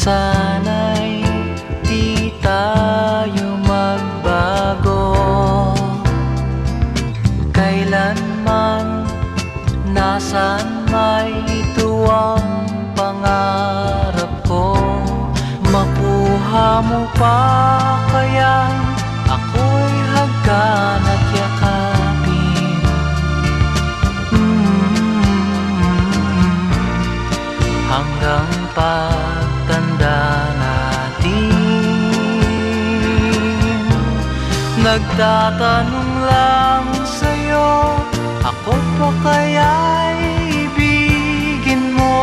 Sana'y di tayo magbago kailanman, nasaan may ito ang pangarap ko. Makuha mo pa kaya ako'y hagkan at yakapin. Hanggang pagtanda natin, nagtatanong lang sa'yo, ako pa kaya'y ibigin mo?